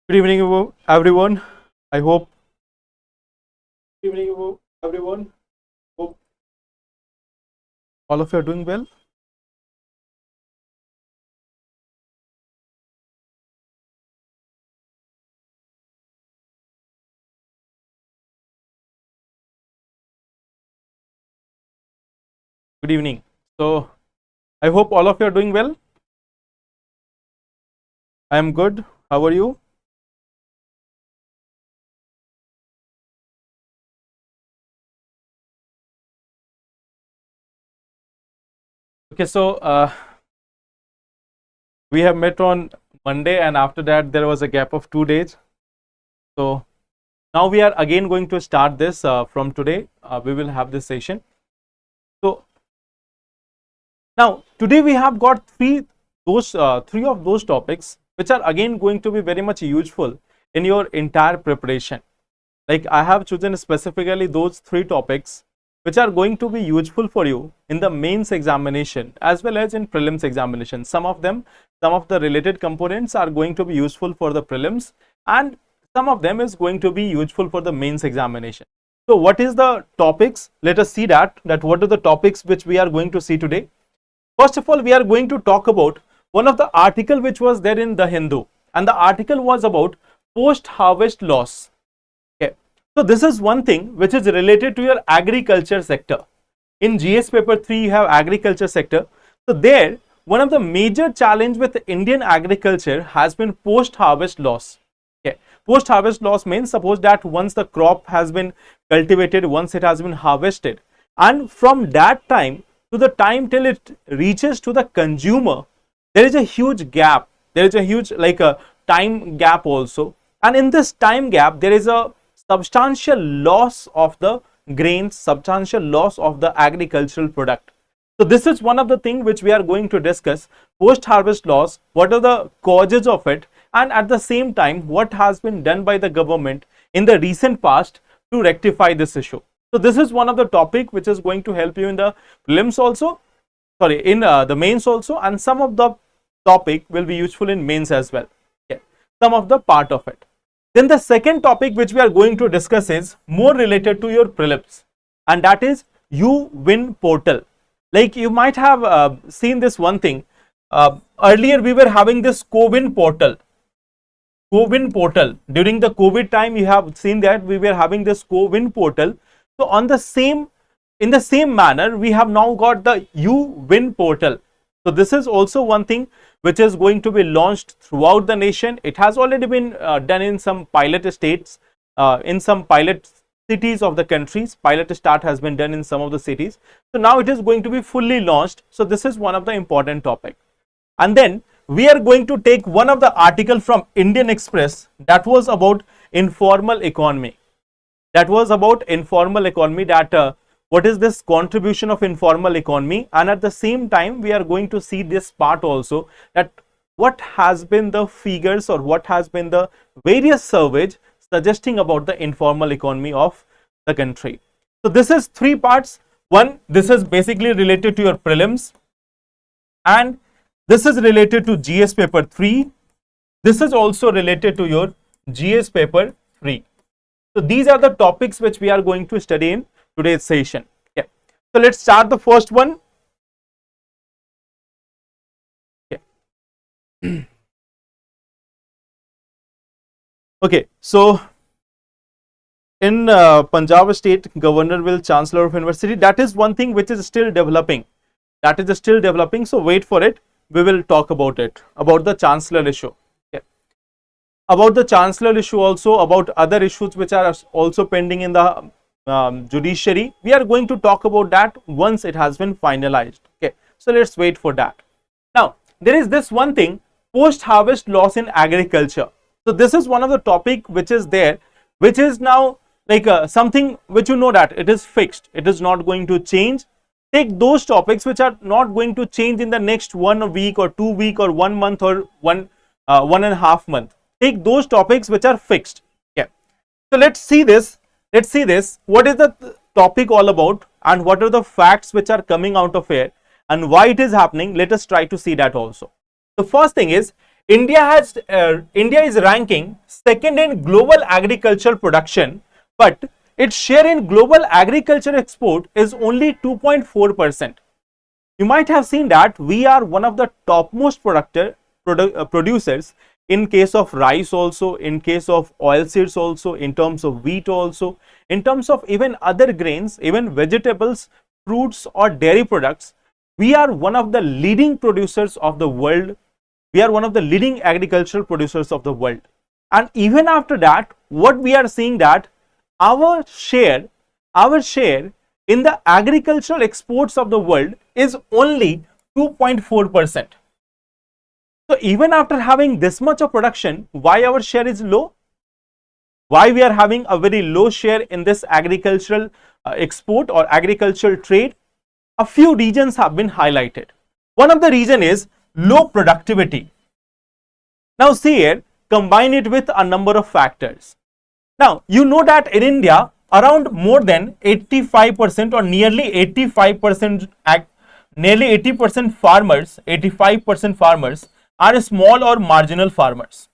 Good evening, everyone. I hope. Good evening, everyone. Hope all of you are doing well. Good evening. So, I hope all of you are doing well. I am good. How are you? Okay, so we have met on Monday, and after that, there was a gap of 2 days. So, now we are again going to start this from today. We will have this session. So, now today we have got three of those topics which are again going to be very much useful in your entire preparation. Like I have chosen specifically those three topics which are going to be useful for you in the mains examination as well as in prelims examination. Some of the related components are going to be useful for the prelims, and some of them is going to be useful for the mains examination. So what is the topics? Let us see that what are the topics which we are going to see today. First of all, we are going to talk about one of the article which was there in the Hindu, and the article was about post harvest loss. Okay, so this is one thing which is related to your agriculture sector. In GS paper 3 you have agriculture sector. So there one of the major challenge with Indian agriculture has been post harvest loss. Okay, post harvest loss means suppose that once the crop has been cultivated, once it has been harvested, and from that time to the time till it reaches to the consumer, there is a huge gap. There is a huge like a time gap also, and in this time gap there is a substantial loss of the grains, substantial loss of the agricultural product. So this is one of the things which we are going to discuss: post harvest loss, what are the causes of it, and at the same time what has been done by the government in the recent past to rectify this issue. So this is one of the topic which is going to help you in the prelims also, sorry, in the mains also, and some of the topic will be useful in mains as well. Okay, some of the part of it. Then the second topic which we are going to discuss is more related to your prelims, and that is UWin portal. Like you might have seen this one thing. Earlier we were having this CoWin portal. CoWin portal during the COVID time, you have seen that we were having this CoWin portal. So on the same, in the same manner, we have now got the UWin portal. So this is also one thing which is going to be launched throughout the nation. It has already been done in some pilot states, in some pilot cities of the countries. Pilot start has been done in some of the cities. So now it is going to be fully launched. So this is one of the important topic. And then we are going to take one of the article from Indian Express that was about informal economy. That was about informal economy, that what is this contribution of informal economy, and at the same time we are going to see this part also, that what has been the figures or what has been the various surveys suggesting about the informal economy of the country. So this is three parts. One, this is basically related to your prelims, and this is related to GS paper 3. This is also related to your GS paper 3. So these are the topics which we are going to study in today's session. Okay. So let's start the first one. Okay. Okay. So in Punjab state, governor will chancellor of university. That is one thing which is still developing. That is still developing. So wait for it. We will talk about it, about the chancellor issue. About the chancellor issue, also about other issues which are also pending in the judiciary. We are going to talk about that once it has been finalized. Okay, so let's wait for that. Now there is this one thing, post harvest loss in agriculture. So this is one of the topic which is there, which is now like something which you know that it is fixed, it is not going to change. Take those topics which are not going to change in the next 1 week or 2 week or 1 month or 1.5 month. Take those topics which are fixed. Yeah. So let's see this. Let's see this. What is the topic all about, and what are the facts which are coming out of here, and why it is happening? Let us try to see that also. The first thing is, India is ranking second in global agricultural production, but its share in global agriculture export is only 2.4%. You might have seen that we are one of the topmost producers in case of rice also, in case of oilseeds also, in terms of wheat also, in terms of even other grains, even vegetables, fruits or dairy products. We are one of the leading producers of the world. We are one of the leading agricultural producers of the world. And even after that, what we are seeing that our share in the agricultural exports of the world is only 2.4%. So even after having this much of production, why our share is low? Why we are having a very low share in this agricultural export or agricultural trade? A few reasons have been highlighted. One of the reason is low productivity. Now see here, combine it with a number of factors. Now you know that in India, around more than 85% or nearly 85%, nearly 80% farmers, 85% farmers are small or marginal farmers.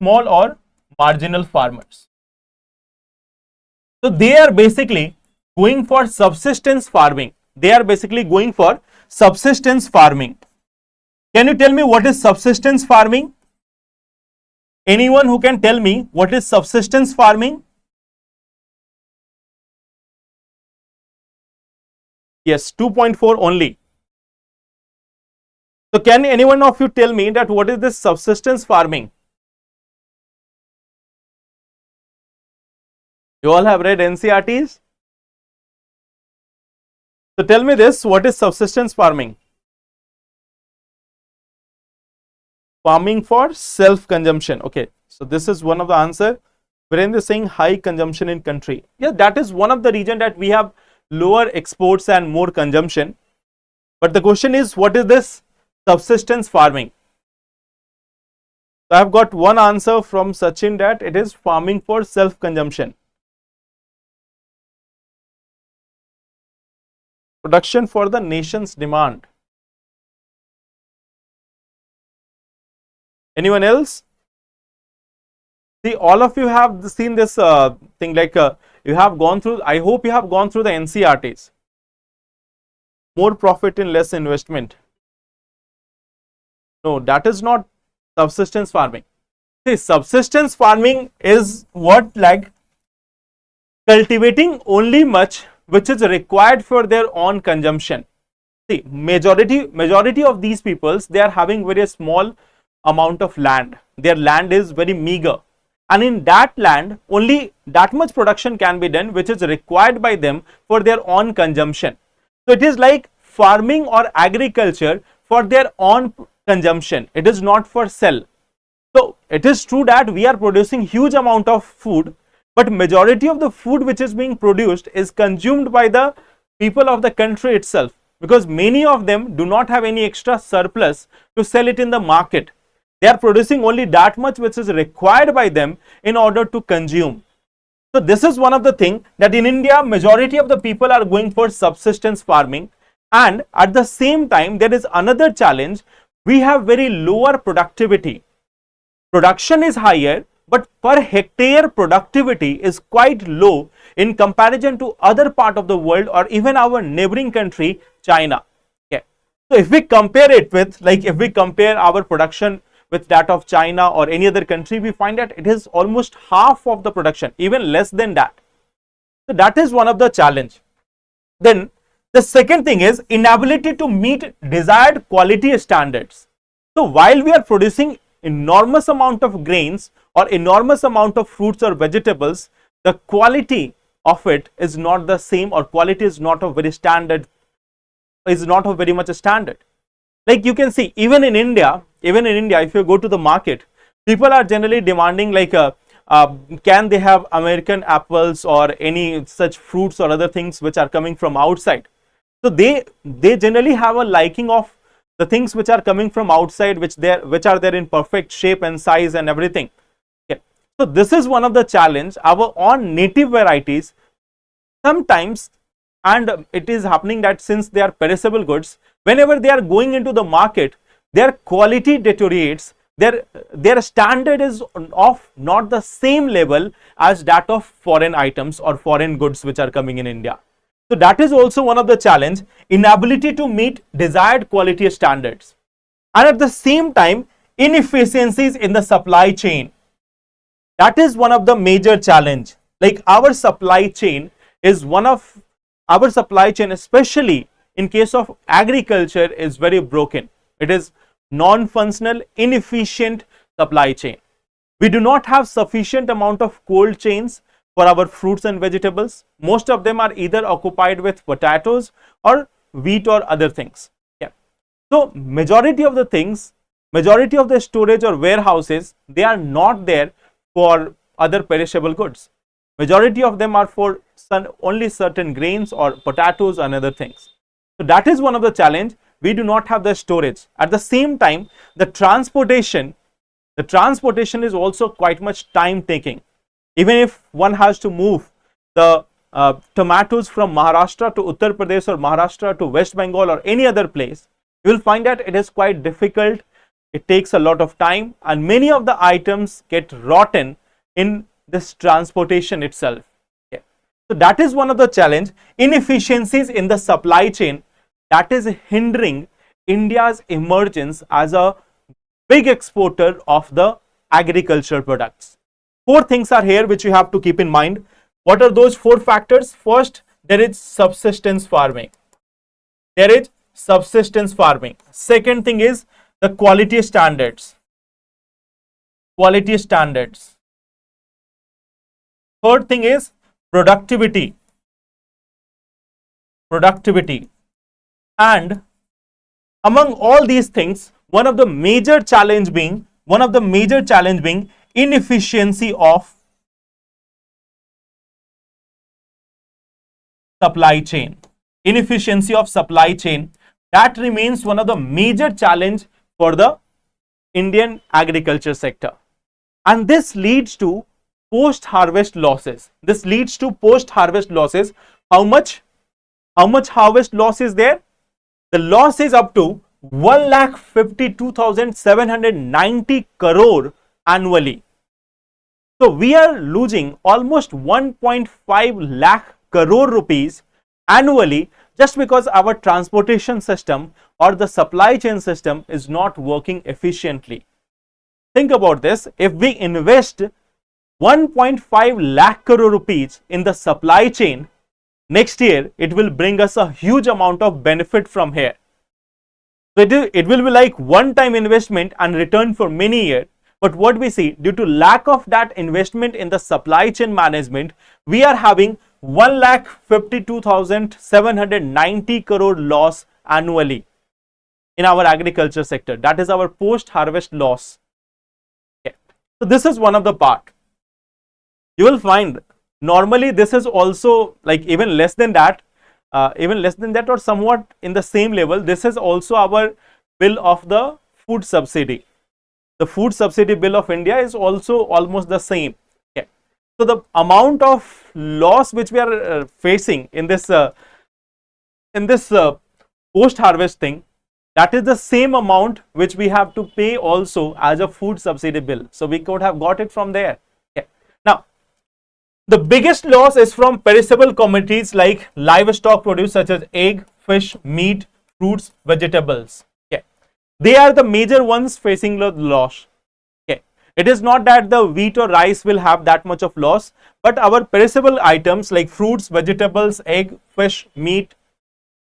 Small or marginal farmers. So they are basically going for subsistence farming. They are basically going for subsistence farming. Can you tell me what is subsistence farming? Anyone who can tell me what is subsistence farming? Yes, 2.4 only. So can anyone of you tell me that what is this subsistence farming? You all have read NCERTs? So tell me this, what is subsistence farming? Farming for self-consumption. Okay, so this is one of the answer. Virendra is saying high consumption in country. Yeah, that is one of the reason that we have lower exports and more consumption. But the question is, what is this subsistence farming? So I have got one answer from Sachin that it is farming for self-consumption. Production for the nation's demand. Anyone else? See, all of you have seen this thing, like you have gone through, I hope you have gone through the NCERTs. More profit in less investment. No, that is not subsistence farming. See, subsistence farming is what, like cultivating only much which is required for their own consumption. See, majority of these peoples, they are having very small amount of land. Their land is very meager, and in that land only that much production can be done which is required by them for their own consumption. So it is like farming or agriculture for their own consumption. It is not for sell. So it is true that we are producing huge amount of food, but majority of the food which is being produced is consumed by the people of the country itself, because many of them do not have any extra surplus to sell it in the market. They are producing only that much which is required by them in order to consume. So this is one of the things that in India, majority of the people are going for subsistence farming, and at the same time there is another challenge. We have very lower productivity. Production is higher, but per hectare productivity is quite low in comparison to other part of the world or even our neighboring country, China. Okay. So if we compare it with, like if we compare our production with that of China or any other country, we find that it is almost half of the production, even less than that. So that is one of the challenge. Then the second thing is inability to meet desired quality standards. So while we are producing enormous amount of grains or enormous amount of fruits or vegetables, the quality of it is not the same, or quality is not a very standard, is not a very much a standard. Like you can see, even in India, if you go to the market, people are generally demanding like can they have American apples or any such fruits or other things which are coming from outside. So they generally have a liking of the things which are coming from outside, which are there in perfect shape and size and everything. Okay. So this is one of the challenge. Our own native varieties sometimes, and it is happening that since they are perishable goods, whenever they are going into the market, their quality deteriorates, their standard is of not the same level as that of foreign items or foreign goods which are coming in India. So that is also one of the challenge, inability to meet desired quality standards. And at the same time, inefficiencies in the supply chain. That is one of the major challenge. Like our supply chain is especially in case of agriculture, is very broken. It is non-functional, inefficient supply chain. We do not have sufficient amount of cold chains for our fruits and vegetables. Most of them are either occupied with potatoes or wheat or other things. Yeah. So majority of the things, majority of the storage or warehouses, they are not there for other perishable goods. Majority of them are for only certain grains or potatoes and other things. So that is one of the challenge. We do not have the storage. At the same time, the transportation is also quite much time taking. Even if one has to move the tomatoes from Maharashtra to Uttar Pradesh or Maharashtra to West Bengal or any other place, you will find that it is quite difficult. It takes a lot of time, and many of the items get rotten in this transportation itself. Okay. So that is one of the challenge, inefficiencies in the supply chain, that is hindering India's emergence as a big exporter of the agriculture products. 4 things are here which you have to keep in mind. What are those 4 factors? First, there is subsistence farming. There is subsistence farming. Second thing is the quality standards. Quality standards. Third thing is productivity. Productivity. And among all these things, one of the major challenge being inefficiency of supply chain. Inefficiency of supply chain, that remains one of the major challenge for the Indian agriculture sector. And this leads to post-harvest losses. This leads to post-harvest losses. How much harvest loss is there? The loss is up to 1,52,790 crore annually. So we are losing almost 1.5 lakh crore rupees annually just because our transportation system or the supply chain system is not working efficiently. Think about this. If we invest 1.5 lakh crore rupees in the supply chain, next year it will bring us a huge amount of benefit from here. So it will be like one-time investment and return for many years. But what we see, due to lack of that investment in the supply chain management, we are having 1,52,790 crore loss annually in our agriculture sector. That is our post-harvest loss. Okay. So this is one of the part. You will find normally this is also like even less than that or somewhat in the same level. This is also our bill of the food subsidy. The food subsidy bill of India is also almost the same. Okay. So the amount of loss which we are facing in this post-harvest thing, that is the same amount which we have to pay also as a food subsidy bill. So we could have got it from there. Okay. Now, the biggest loss is from perishable commodities like livestock produce such as egg, fish, meat, fruits, vegetables. Okay. They are the major ones facing the loss. Okay. It is not that the wheat or rice will have that much of loss, but our perishable items like fruits, vegetables, egg, fish, meat,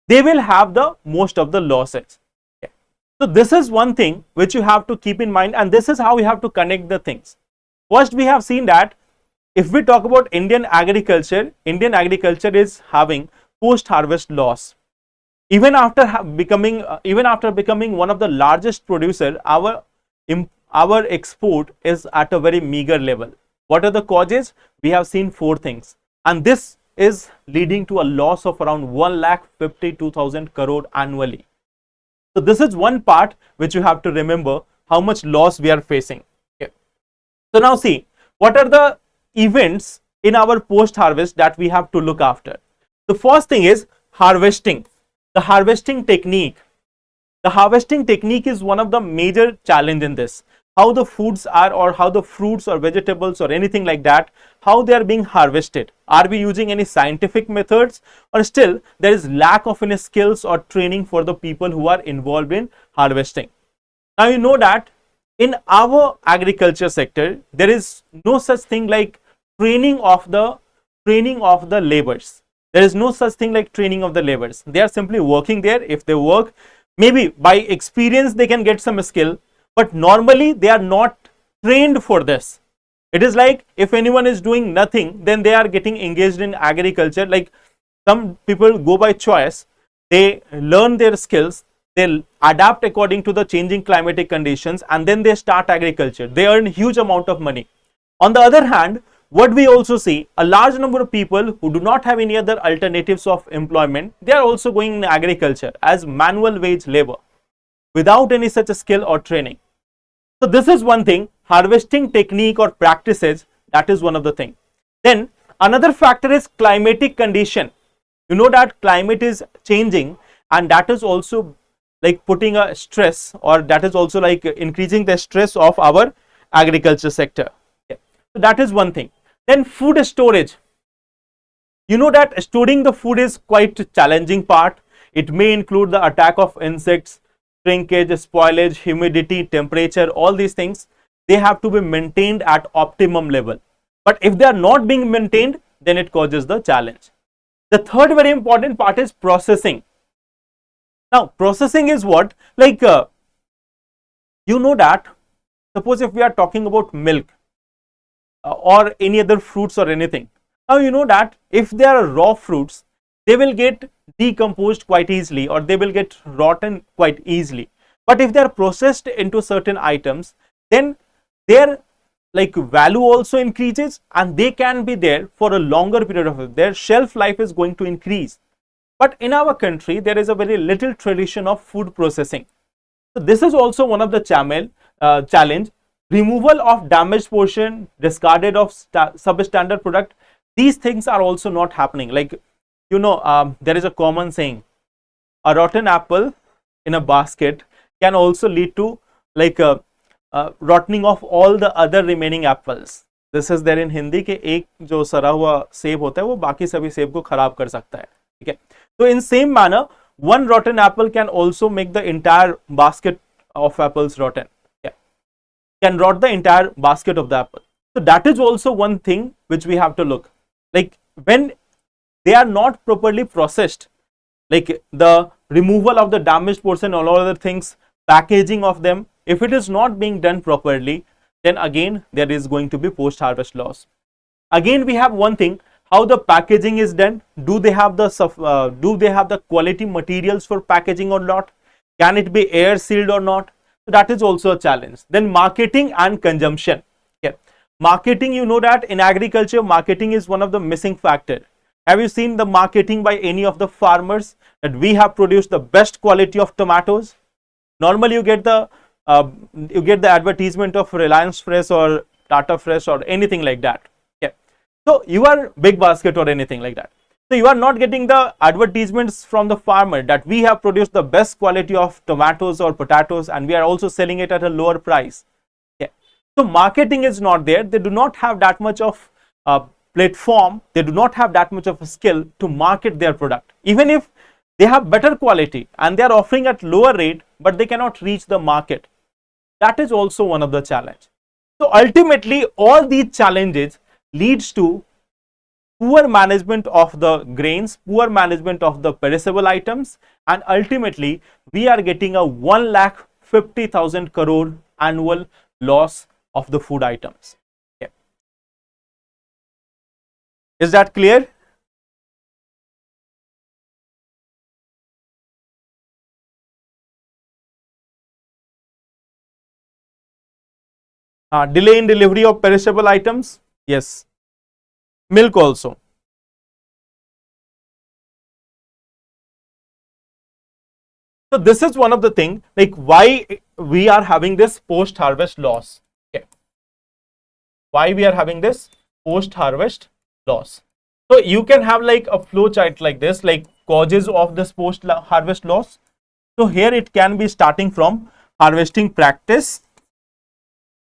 they will have the most of the losses. Okay. So this is one thing which you have to keep in mind, and this is how we have to connect the things. First, we have seen that if we talk about Indian agriculture is having post-harvest loss. Even after becoming one of the largest producer, our export is at a very meager level. What are the causes? We have seen 4 things, and this is leading to a loss of around 1,52,000 crore annually. So this is one part which you have to remember, how much loss we are facing. Okay. So now see, what are the events in our post-harvest that we have to look after? The first thing is harvesting. The harvesting technique. The harvesting technique is one of the major challenge in this. How the foods are, or how the fruits or vegetables or anything like that, how they are being harvested. Are we using any scientific methods, or still there is lack of any skills or training for the people who are involved in harvesting. Now you know that in our agriculture sector, there is no such thing like training of the laborers. There is no such thing like training of the laborers. They are simply working there. If they work, maybe by experience they can get some skill, but normally they are not trained for this. It is like if anyone is doing nothing, then they are getting engaged in agriculture. Like some people go by choice, they learn their skills, they adapt according to the changing climatic conditions, and then they start agriculture. They earn huge amount of money. On the other hand, what we also see, a large number of people who do not have any other alternatives of employment, they are also going in agriculture as manual wage labor without any such a skill or training. So this is one thing, harvesting technique or practices, that is one of the thing. Then another factor is climatic condition. You know that climate is changing, and that is also like putting a stress, or that is also like increasing the stress of our agriculture sector. Okay. So that is one thing. Then food storage. You know that storing the food is quite challenging part. It may include the attack of insects, shrinkage, spoilage, humidity, temperature, all these things. They have to be maintained at optimum level. But if they are not being maintained, then it causes the challenge. The third very important part is processing. Now, processing is what? Like, you know that, suppose if we are talking about milk or any other fruits or anything. Now, you know that if they are raw fruits, they will get decomposed quite easily, or they will get rotten quite easily. But if they are processed into certain items, then their like value also increases, and they can be there for a longer period of time. Their shelf life is going to increase. But in our country, there is a very little tradition of food processing. So this is also one of the challenge. Removal of damaged portion, discarded of substandard product. These things are also not happening. Like, you know, there is a common saying, a rotten apple in a basket can also lead to like rotting of all the other remaining apples. This is there in Hindi के एक जो सड़ा हुआ सेब होता है वो बाकी सभी सेब को खराब कर सकता है. ठीक है. So in same manner, one rotten apple can also make the entire basket of apples rotten. Yeah. Can rot the entire basket of the apple. So that is also one thing which we have to look. Like when they are not properly processed, like the removal of the damaged portion, all other things, packaging of them, if it is not being done properly, then again there is going to be post-harvest loss. Again, we have one thing, how the packaging is done. Do they have the quality materials for packaging or not? Can it be air sealed or not? So that is also a challenge. Then marketing and consumption. Okay. Marketing, you know that in agriculture, marketing is one of the missing factor. Have you seen the marketing by any of the farmers that we have produced the best quality of tomatoes? Normally you get the advertisement of Reliance Fresh or Tata Fresh or anything like that. Okay. So you are Big Basket or anything like that. So you are not getting the advertisements from the farmer that we have produced the best quality of tomatoes or potatoes, and we are also selling it at a lower price. Okay. So marketing is not there. They do not have that much of platform. They do not have that much of a skill to market their product. Even if they have better quality and they are offering at lower rate, but they cannot reach the market. That is also one of the challenge. So ultimately, all these challenges leads to poor management of the grains, poor management of the perishable items, and ultimately we are getting a 1,50,000 crore annual loss of the food items. Okay. Is that clear? Delay in delivery of perishable items. Yes. Milk also. So this is one of the things, like why we are having this post-harvest loss. Okay. Why we are having this post-harvest loss. So you can have like a flow chart like this, like causes of this post-harvest loss. So here it can be starting from harvesting practice.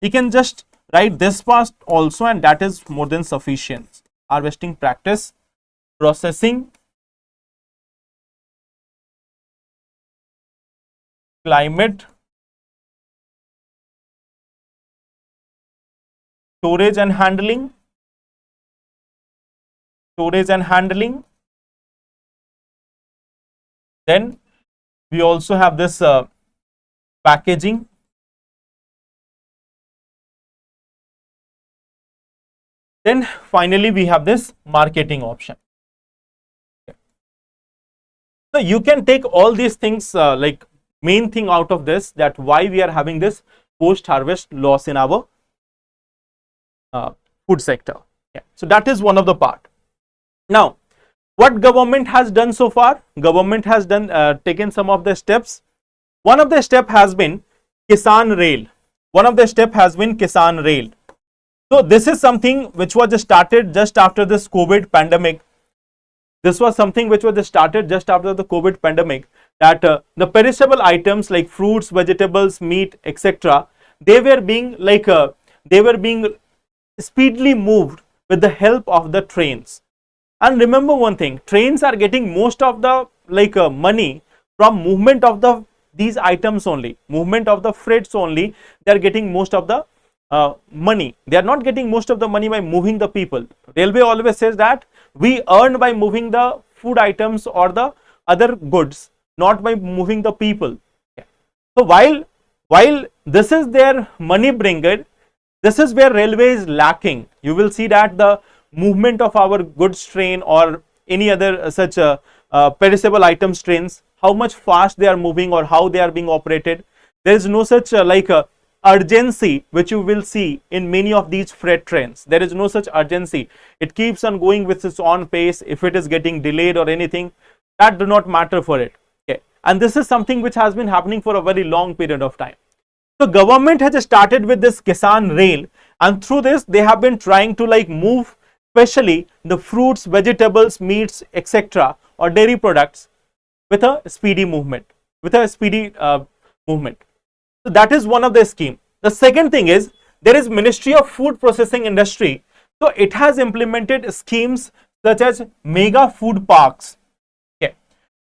You can just write this part also, and that is more than sufficient. Harvesting practice, processing, climate, storage and handling, then we also have this packaging, then finally we have this marketing option. So you can take all these things like main thing out of this, that why we are having this post harvest loss in our food sector. So that is one of the part. Now what government has done so far? Government has done taken some of the steps. One of the step has been Kisan Rail. So this is something which was started just after this COVID pandemic. This was something which was started just after the COVID pandemic, that the perishable items like fruits, vegetables, meat, etc., they were being speedily moved with the help of the trains. And remember one thing, trains are getting most of the money from movement of these items only, movement of the freights only. They are getting most of the money. They are not getting most of the money by moving the people. Railway always says that we earn by moving the food items or the other goods, not by moving the people. So while this is their money bringer, this is where railway is lacking. You will see that the movement of our goods train or any other such perishable items trains, how much fast they are moving or how they are being operated. There is no such urgency which you will see in many of these freight trains. There is no such urgency. It keeps on going with its own pace. If it is getting delayed or anything, that do not matter for it. Okay. And this is something which has been happening for a very long period of time. So government has started with this Kisan Rail, and through this they have been trying to move especially the fruits, vegetables, meats, etc., or dairy products with a speedy movement, So that is one of the scheme. The second thing is there is Ministry of Food Processing Industry. So it has implemented schemes such as mega food parks. Okay.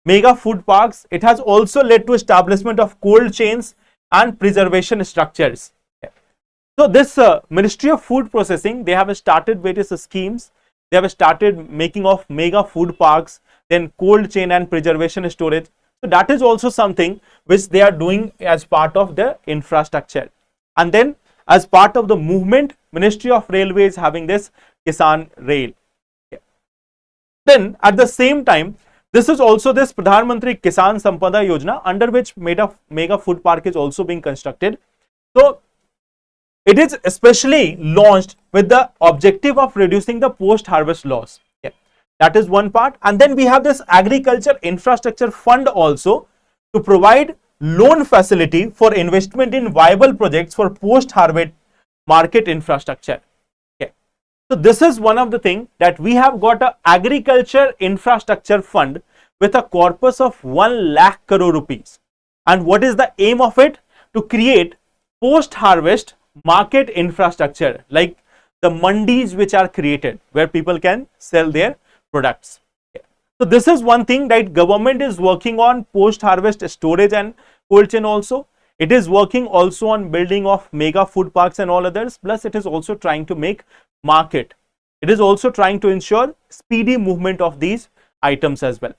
Mega food parks. It has also led to establishment of cold chains and preservation structures. Okay. So this Ministry of Food Processing, they have started various schemes. They have started making of mega food parks, then cold chain and preservation storage. So that is also something which they are doing as part of the infrastructure. And then as part of the movement, Ministry of Railway is having this Kisan Rail. Okay. Then at the same time, this is also this Pradhan Mantri Kisan Sampada Yojana, under which mega food park is also being constructed. So it is especially launched with the objective of reducing the post harvest loss. That is one part. And then we have this agriculture infrastructure fund also to provide loan facility for investment in viable projects for post harvest market infrastructure. Okay. So this is one of the thing, that we have got a agriculture infrastructure fund with a corpus of 1 lakh crore rupees. And what is the aim of it? To create post harvest market infrastructure, like the mandis which are created where people can sell their products. Okay. So this is one thing that government is working on, post harvest storage and cold chain also. It is working also on building of mega food parks and all others, plus it is also trying to make market. It is also trying to ensure speedy movement of these items as well.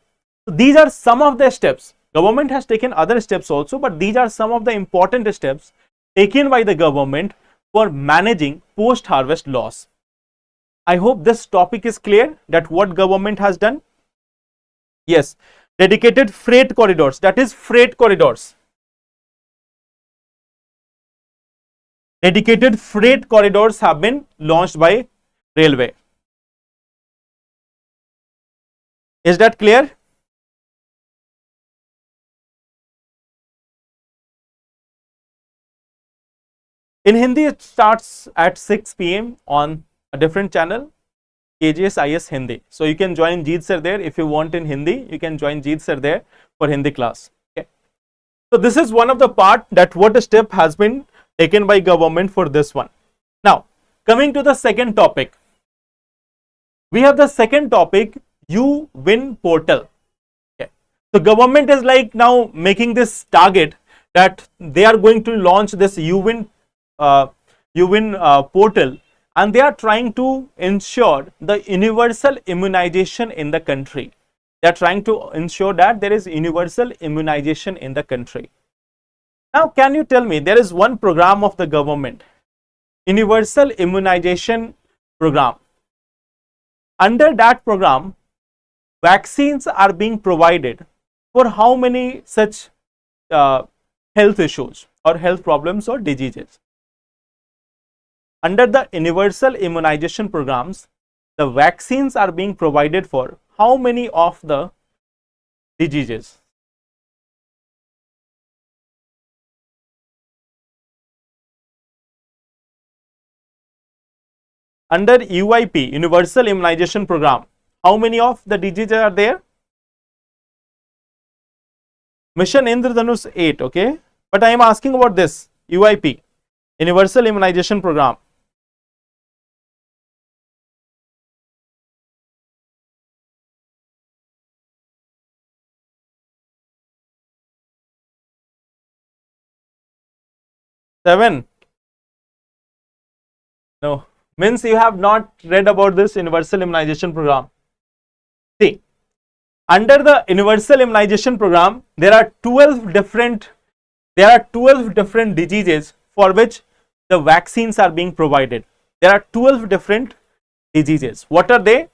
So these are some of the steps. Government has taken other steps also, but these are some of the important steps taken by the government for managing post harvest loss. I hope this topic is clear, that what government has done. Yes, dedicated freight corridors, that is freight corridors. Dedicated freight corridors have been launched by railway. Is that clear? In Hindi, it starts at 6 p.m. on a different channel, KGS IAS Hindi. So you can join Jeet sir there. If you want in Hindi, you can join Jeet sir there for Hindi class. Okay. So this is one of the part that what step has been taken by government for this one. Now coming to the second topic, we have the second topic, UWin portal. Okay. So government is like now making this target that they are going to launch this UWin portal, and they are trying to ensure the universal immunization in the country. They are trying to ensure that there is universal immunization in the country. Now can you tell me, there is one program of the government, universal immunization program. Under that program, vaccines are being provided for how many such health issues or health problems or diseases? Under the universal immunization programs, the vaccines are being provided for how many of the diseases? Under UIP, Universal Immunization Program, how many of the diseases are there? Mission Indradhanush 8, okay. But I am asking about this UIP, Universal Immunization Program. Seven. No, means you have not read about this universal immunization program. See, under the universal immunization program, there are 12 different diseases for which the vaccines are being provided. There are 12 different diseases. What are they?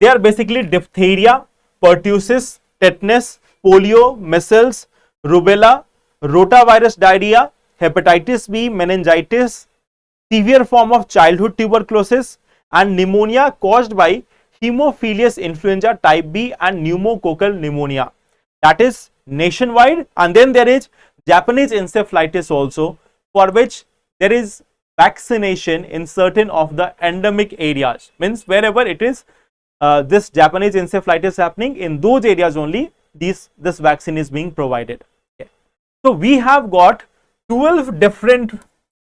They are basically diphtheria, pertussis, tetanus, polio, measles, rubella, rotavirus diarrhea, hepatitis B, meningitis, severe form of childhood tuberculosis, and pneumonia caused by Haemophilus influenza type B and pneumococcal pneumonia. That is nationwide. And then there is Japanese encephalitis also, for which there is vaccination in certain of the endemic areas. Means wherever it is this Japanese encephalitis happening, in those areas only this vaccine is being provided. Okay. So we have got 12 different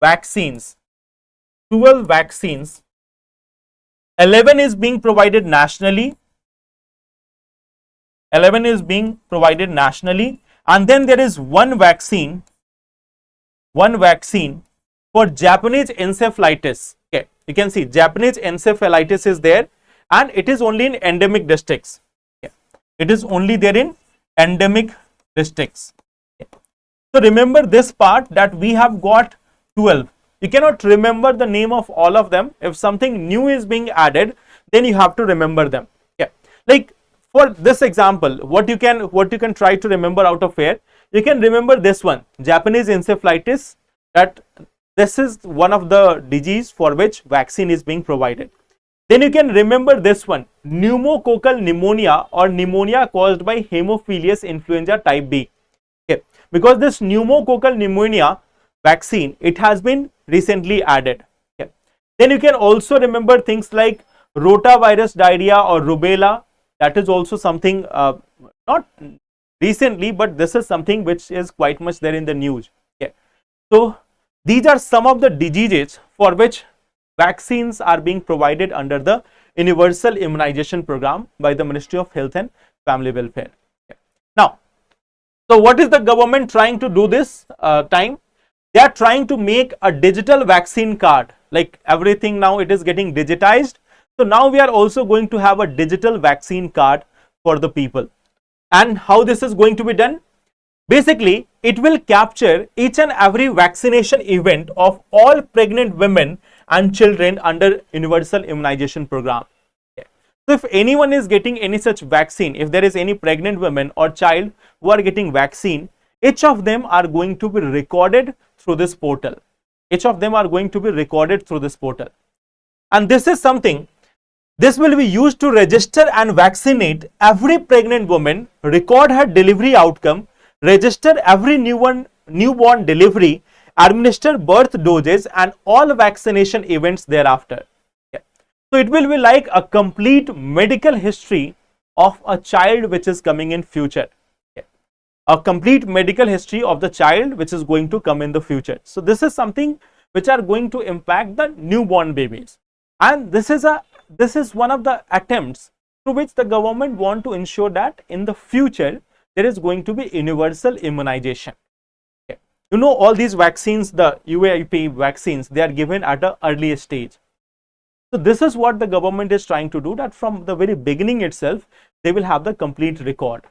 vaccines. 12 vaccines. 11 is being provided nationally. 11 is being provided nationally, and then there is one vaccine for Japanese encephalitis. Okay, you can see Japanese encephalitis is there, and it is only in endemic districts. Okay. It is only there in endemic districts. Okay. So remember this part that we have got 12. You cannot remember the name of all of them. If something new is being added, then you have to remember them. Yeah. Like for this example, what you can try to remember out of here, you can remember this one, Japanese encephalitis, that this is one of the disease for which vaccine is being provided. Then you can remember this one, pneumococcal pneumonia or pneumonia caused by Haemophilus influenza type B. Okay. Because this pneumococcal pneumonia vaccine, it has been recently added. Okay. Then you can also remember things like rotavirus diarrhea or rubella. That is also something not recently, but this is something which is quite much there in the news. Okay. So these are some of the diseases for which vaccines are being provided under the universal immunization program by the Ministry of Health and Family Welfare. Okay. Now, so what is the government trying to do this time? They are trying to make a digital vaccine card. Like everything now it is getting digitized. So now we are also going to have a digital vaccine card for the people. And how this is going to be done? Basically, it will capture each and every vaccination event of all pregnant women and children under universal immunization program. Okay. So if anyone is getting any such vaccine, if there is any pregnant woman or child who are getting vaccine, each of them are going to be recorded through this portal. Each of them are going to be recorded through this portal. And this is something, this will be used to register and vaccinate every pregnant woman, record her delivery outcome, register every newborn delivery, administer birth doses and all vaccination events thereafter. Yeah. So it will be like a complete medical history of a child which is coming in future. Yeah. a complete medical history of the child which is going to come in the future. So this is something which are going to impact the newborn babies, and this is one of the attempts through which the government want to ensure that in the future there is going to be universal immunization. Okay. You know, all these vaccines, the UAP vaccines, they are given at an early stage. So this is what the government is trying to do, that from the very beginning itself they will have the complete record.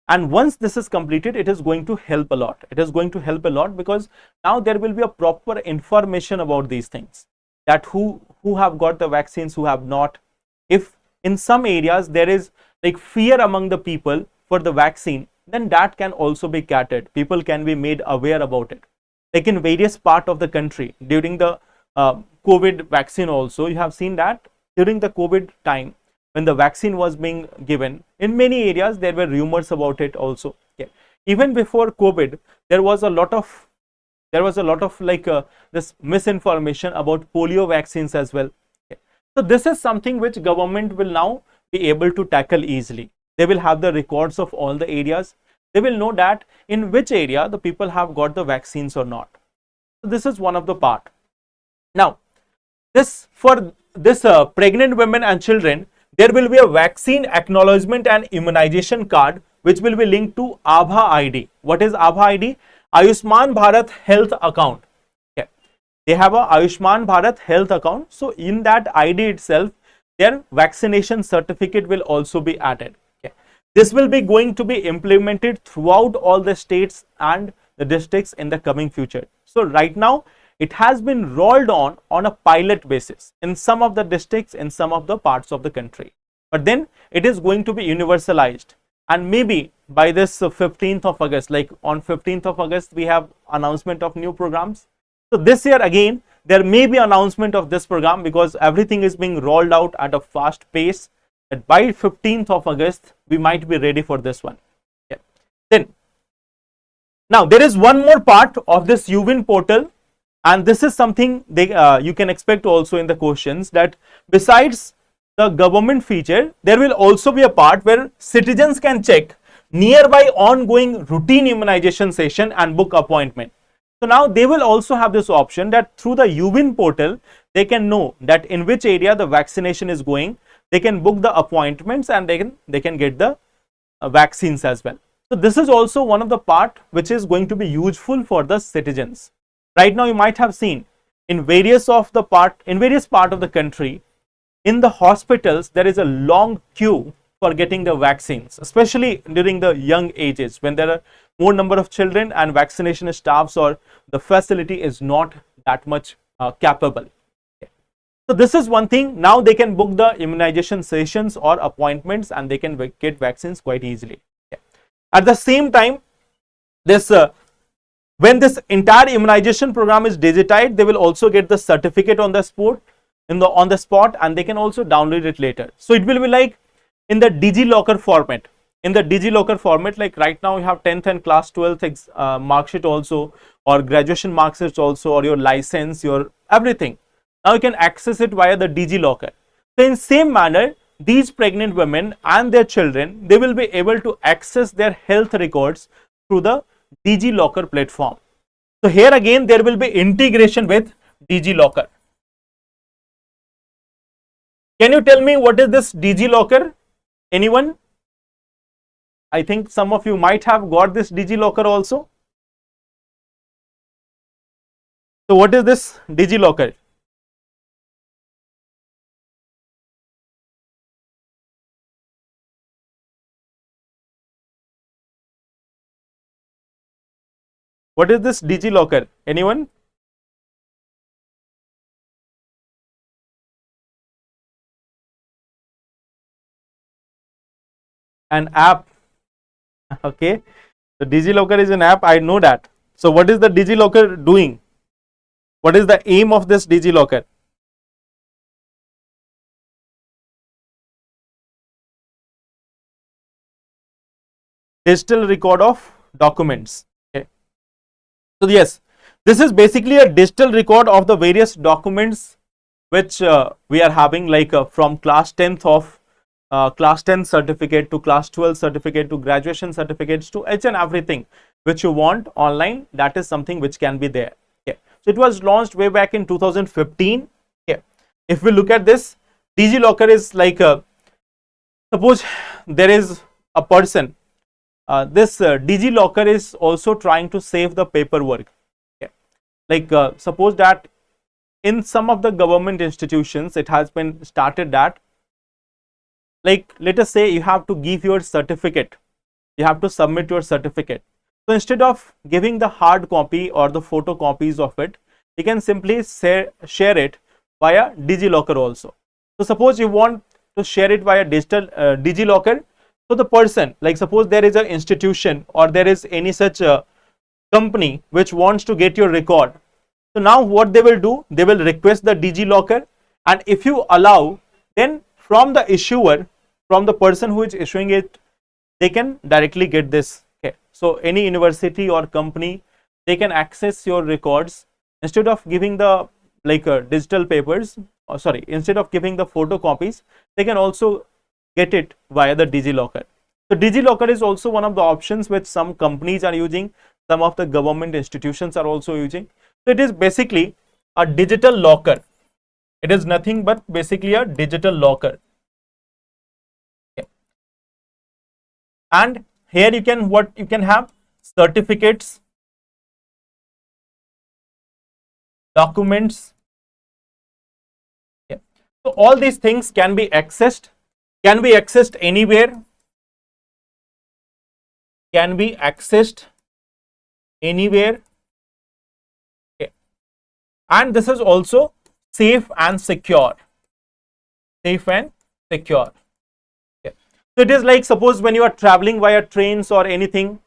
And once this is completed, it is going to help a lot. It is going to help a lot because now there will be a proper information about these things, that who have got the vaccines, who have not. If in some areas there is like fear among the people for the vaccine, then that can also be catered. People can be made aware about it. Like in various parts of the country during the COVID vaccine also, you have seen that during the COVID time, when the vaccine was being given, in many areas there were rumors about it also. Okay. Even before COVID, there was a lot of like this misinformation about polio vaccines as well. Okay. So this is something which government will now be able to tackle easily. They will have the records of all the areas. They will know that in which area the people have got the vaccines or not. So this is one of the part. Now, for this pregnant women and children, there will be a vaccine acknowledgement and immunization card which will be linked to Abha ID. What is Abha ID? Ayushman Bharat Health Account. Okay. They have a Ayushman Bharat Health Account. So in that ID itself, their vaccination certificate will also be added. Okay. This will be going to be implemented throughout all the states and the districts in the coming future. So right now, it has been rolled on a pilot basis in some of the districts, in some of the parts of the country. But then it is going to be universalized, and maybe by this 15th of August, like on 15th of August, we have announcement of new programs. So this year again, there may be announcement of this program because everything is being rolled out at a fast pace. That by 15th of August, we might be ready for this one. Yeah. Then, now there is one more part of this UWIN portal. And this is something you can expect also in the questions, that besides the government feature, there will also be a part where citizens can check nearby ongoing routine immunization session and book appointment. So now they will also have this option that through the UWIN portal, they can know that in which area the vaccination is going. They can book the appointments and they can get the vaccines as well. So this is also one of the part which is going to be useful for the citizens. Right now, you might have seen in various part of the country, in the hospitals, there is a long queue for getting the vaccines, especially during the young ages when there are more number of children and vaccination staffs or the facility is not that much capable. Okay. So this is one thing. Now they can book the immunization sessions or appointments and they can get vaccines quite easily. Okay. At the same time, this when this entire immunization program is digitized, they will also get the certificate on the spot, and they can also download it later. So it will be like in the DigiLocker format. In the DigiLocker format, like right now you have 10th and class 12th mark sheet also, or graduation mark sheets also, or your license, your everything. Now you can access it via the DigiLocker. So in same manner, these pregnant women and their children, they will be able to access their health records through the DigiLocker platform. So here again there will be integration with DigiLocker. Can you tell me what is this DigiLocker? Anyone? I think some of you might have got this DigiLocker also. So what is this DigiLocker? What is this DigiLocker? Anyone? An app. Okay. The DigiLocker is an app. I know that. So what is the DigiLocker doing? What is the aim of this DigiLocker? Digital record of documents. So yes, this is basically a digital record of the various documents which we are having, like from class 10th of class 10 certificate to class 12 certificate to graduation certificates to each and everything which you want online, that is something which can be there. Okay. So it was launched way back in 2015. Okay. If we look at this, DigiLocker is like suppose there is a person, this DigiLocker is also trying to save the paperwork. Okay. Like suppose that in some of the government institutions it has been started that, like let us say you have to give your certificate, you have to submit your certificate. So instead of giving the hard copy or the photocopies of it, you can simply share it via DigiLocker also. So suppose you want to share it via digital DigiLocker. So the person, like suppose there is an institution or there is any such company which wants to get your record. So now what they will do, they will request the DigiLocker, and if you allow, then from the issuer, from the person who is issuing it, they can directly get this. Okay. So any university or company, they can access your records instead of giving the like digital papers, or sorry, instead of giving the photocopies, they can also get it via the DigiLocker. So DigiLocker is also one of the options which some companies are using, some of the government institutions are also using. So it is basically a digital locker. It is nothing but basically a digital locker. Okay. And here you can, what you can have, certificates, documents. Okay. So all these things can be accessed anywhere, can be accessed anywhere. Okay. And this is also safe and secure. Safe and secure. Okay. So it is like suppose when you are traveling via trains or anything,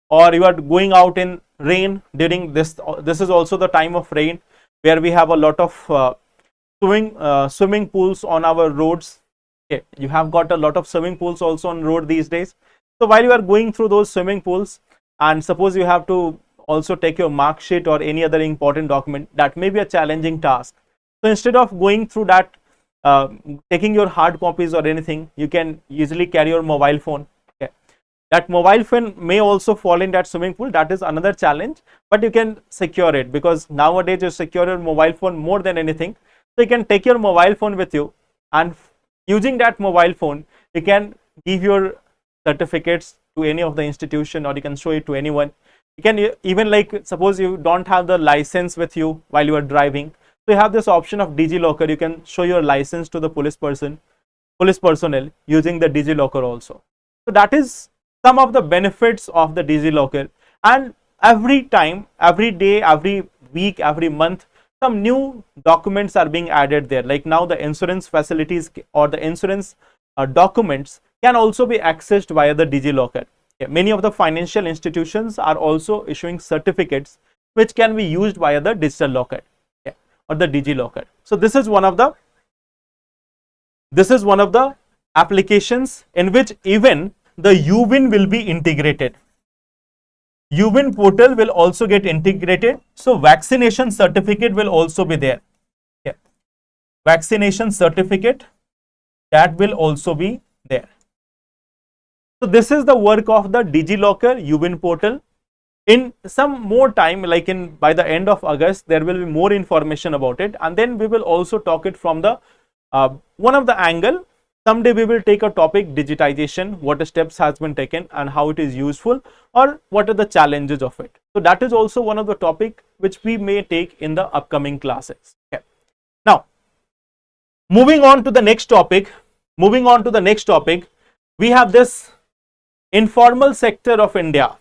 or you are going out in rain during this is also the time of rain where we have a lot of swimming pools on our roads. Okay. You have got a lot of swimming pools also on road these days. So while you are going through those swimming pools, and suppose you have to also take your mark sheet or any other important document, that may be a challenging task. So instead of going through that, taking your hard copies or anything, you can easily carry your mobile phone. Okay. That mobile phone may also fall in that swimming pool, that is another challenge, but you can secure it, because nowadays you secure your mobile phone more than anything. So you can take your mobile phone with you, and using that mobile phone you can give your certificates to any of the institution, or you can show it to anyone. You can even, like suppose you don't have the license with you while you are driving, so you have this option of DigiLocker. You can show your license to the police personnel using the DigiLocker also. So that is some of the benefits of the DigiLocker. And every time, every day, every week, every month, some new documents are being added there. Like now the insurance facilities or the insurance documents can also be accessed via the DigiLocker. Okay. Many of the financial institutions are also issuing certificates which can be used via the digital locker, okay, or the DigiLocker. So this is one of the applications in which even the UWin will be integrated. UWin portal will also get integrated. So vaccination certificate will also be there. Okay. Vaccination certificate, that will also be there. So this is the work of the DigiLocker UWin portal. In some more time, like by the end of August, there will be more information about it, and then we will also talk it from the one of the angle. Someday we will take a topic, digitization, what steps has been taken and how it is useful, or what are the challenges of it. So that is also one of the topic which we may take in the upcoming classes. Okay. Now, moving on to the next topic, we have this informal sector of India,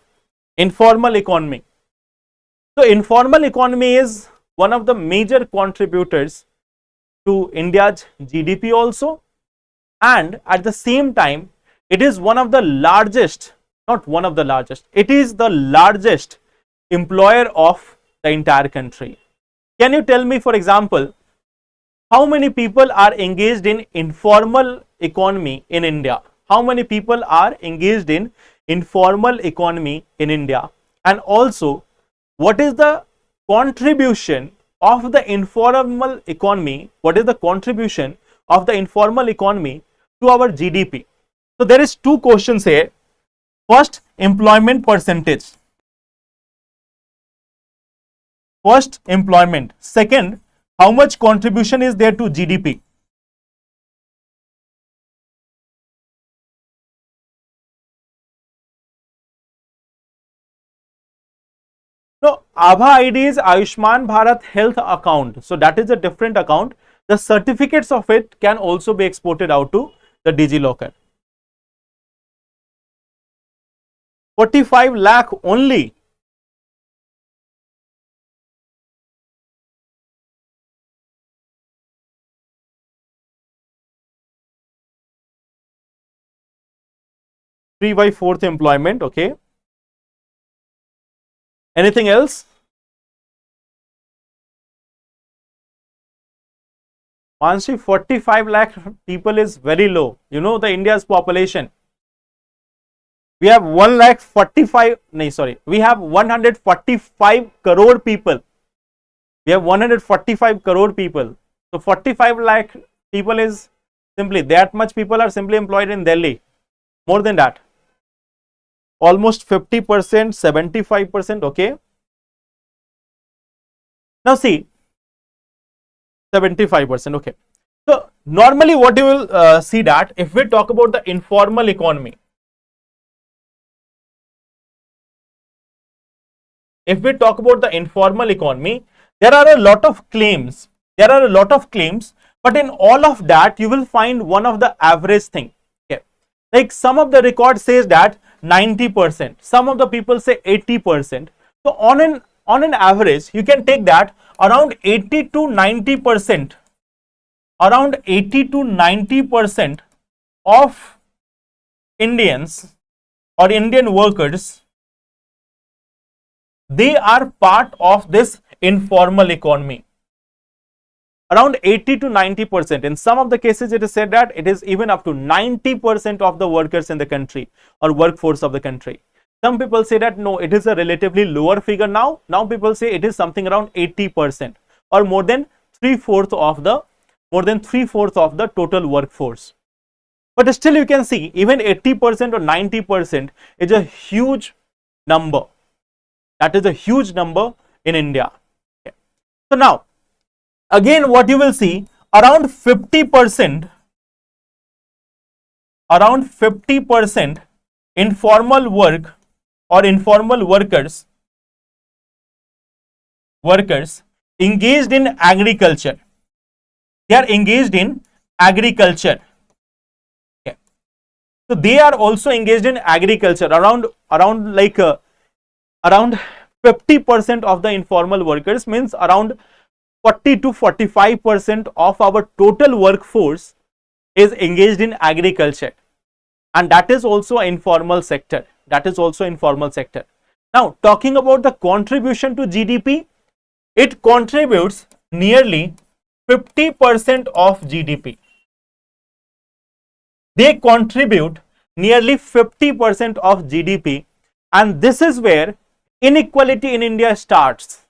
informal economy. So informal economy is one of the major contributors to India's GDP also, and at the same time it is one of the largest, not one of the largest, it is the largest employer of the entire country. Can you tell me, for example, how many people are engaged in informal economy in India? How many people are engaged in informal economy in India? And also, what is the contribution of the informal economy? What is the contribution of the informal economy to our GDP. So there is two questions here. First, employment percentage. First, employment. Second, how much contribution is there to GDP? No, Abha ID is Ayushman Bharat Health Account. So that is a different account. The certificates of it can also be exported out to the DigiLocker. 45 lakh only. Three by fourth employment. Okay. Anything else? Manshi, 45 lakh people is very low. You know the India's population. We have 1 lakh 45, no, sorry, we have 145 crore people. We have 145 crore people. So 45 lakh people is simply, that much people are simply employed in Delhi. More than that. Almost 50%, 75%, okay. Now see, 75%, okay. So normally what you will see that if we talk about the informal economy, if we talk about the informal economy, there are a lot of claims. There are a lot of claims, but in all of that, you will find one of the average thing. Okay. Like some of the record says that 90%, some of the people say 80%. So on an average, you can take that around 80 to 90%, around 80 to 90% of Indians or Indian workers, they are part of this informal economy. Around 80 to 90%. In some of the cases, it is said that it is even up to 90% of the workers in the country or workforce of the country. Some people say that no, it is a relatively lower figure now. Now people say it is something around 80% or more than three-fourths of the total workforce. But still you can see even 80% or 90% is a huge number. That is a huge number in India. Okay. So now, again what you will see, around 50% informal work or informal workers engaged in agriculture. They are engaged in agriculture. Okay. So they are also engaged in agriculture. Around 50% of the informal workers, means around 40 to 45% of our total workforce is engaged in agriculture, and that is also an informal sector. That is also informal sector. Now talking about the contribution to GDP, it contributes nearly 50% of GDP. They contribute nearly 50% of GDP, and this is where inequality in India starts.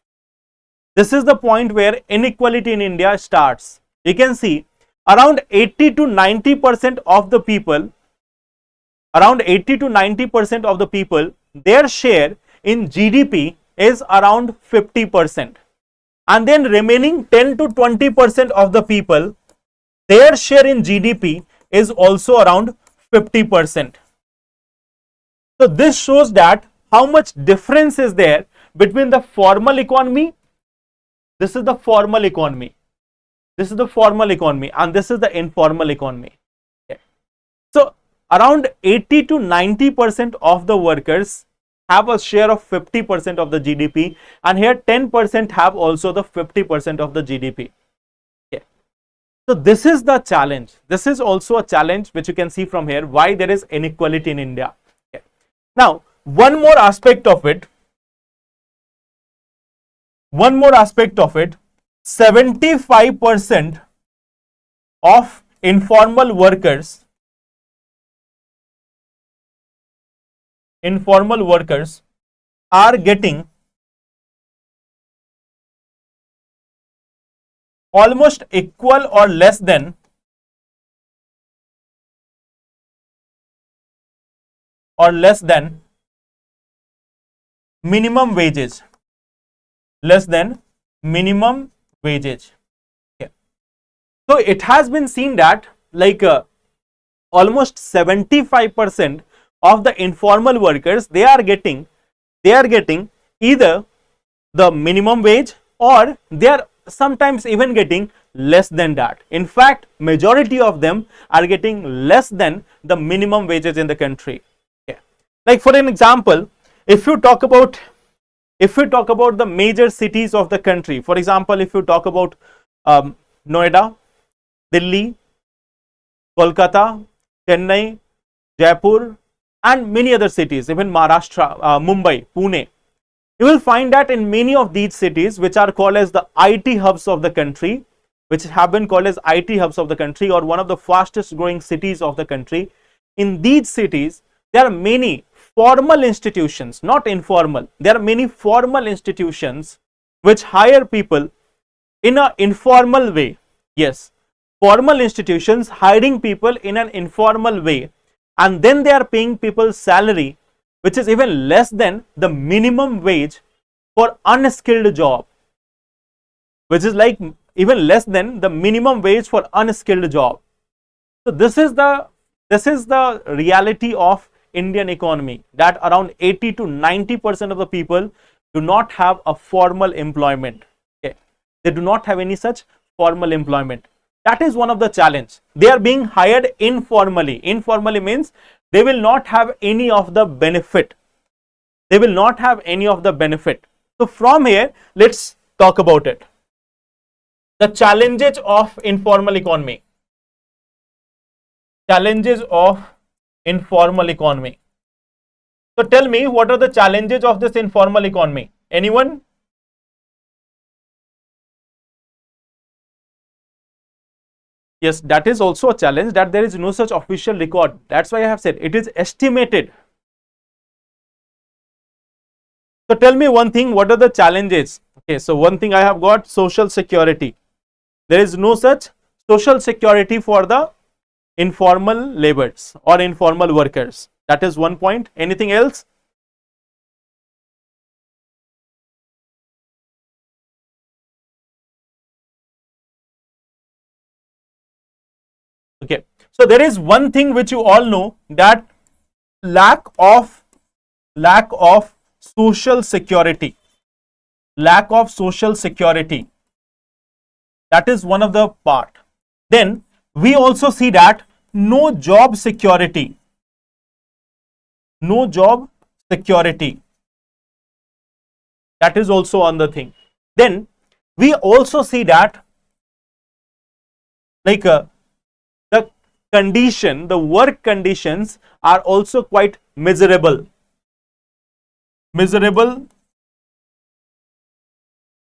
This is the point where inequality in India starts. You can see around 80 to 90% of the people, their share in GDP is around 50%. And then remaining 10 to 20% of the people, their share in GDP is also around 50%. So this shows that how much difference is there between the formal economy. This is the formal economy. This is the formal economy, and this is the informal economy. Okay. So around 80 to 90% of the workers have a share of 50% of the GDP, and here 10% have also the 50% of the GDP. Okay. So this is the challenge. This is also a challenge which you can see from here, why there is inequality in India. Okay. Now one more aspect of it, 75% of informal workers are getting almost equal or less than or less than minimum wages, less than minimum wages. Okay. So it has been seen that like almost 75% of the informal workers, they are getting either the minimum wage or they are sometimes even getting less than that. In fact, majority of them are getting less than the minimum wages in the country. Okay. Like for an example, if you talk about the major cities of the country, for example, if you talk about Noida, Delhi, Kolkata, Chennai, Jaipur, and many other cities, even Maharashtra, Mumbai, Pune, you will find that in many of these cities, which are called as the IT hubs of the country, which have been called as IT hubs of the country, or one of the fastest growing cities of the country, in these cities, there are many formal institutions, not informal. There are many formal institutions which hire people in an informal way. Yes, formal institutions hiring people in an informal way, and then they are paying people salary which is even less than the minimum wage for unskilled job, which is like even less than the minimum wage for unskilled job. So this is the reality of Indian economy, that around 80 to 90% of the people do not have a formal employment. Okay. They do not have any such formal employment. That is one of the challenge. They are being hired informally. Informally means they will not have any of the benefit. They will not have any of the benefit. So from here, let's talk about it. The challenges of informal economy. Challenges of informal economy. So tell me, what are the challenges of this informal economy? Anyone? Yes, that is also a challenge, that there is no such official record. That's why I have said it is estimated. So tell me one thing, what are the challenges? Okay, so one thing I have got, social security. There is no such social security for the informal laborers or informal workers. That is one point. Anything else? Okay, so there is one thing which you all know, that lack of social security. Lack of social security. That is one of the part. Then we also see that no job security. No job security. That is also on the thing. Then we also see that like the condition, the work conditions are also quite miserable. Miserable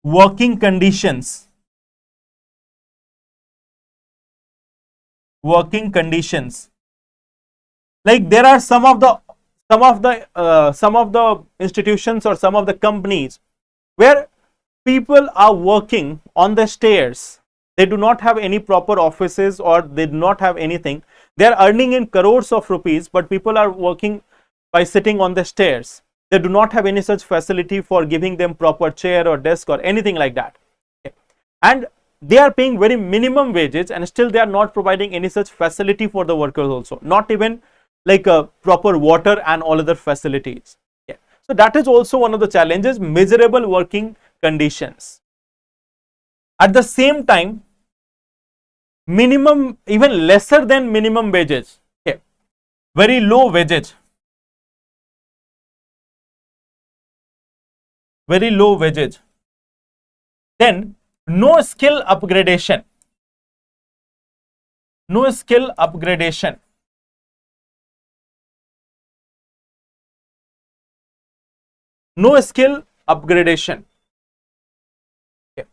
working conditions. Working conditions. Like there are some of the institutions or some of the companies where people are working on the stairs. They do not have any proper offices, or they do not have anything. They are earning in crores of rupees, but people are working by sitting on the stairs. They do not have any such facility for giving them proper chair or desk or anything like that. Okay. And they are paying very minimum wages, and still they are not providing any such facility for the workers also. Not even like a proper water and all other facilities. Yeah. So that is also one of the challenges, miserable working conditions. At the same time, minimum, even lesser than minimum wages. Okay. Very low wages. Very low wages. Then no skill upgradation. No skill upgradation. No skill upgradation. Okay.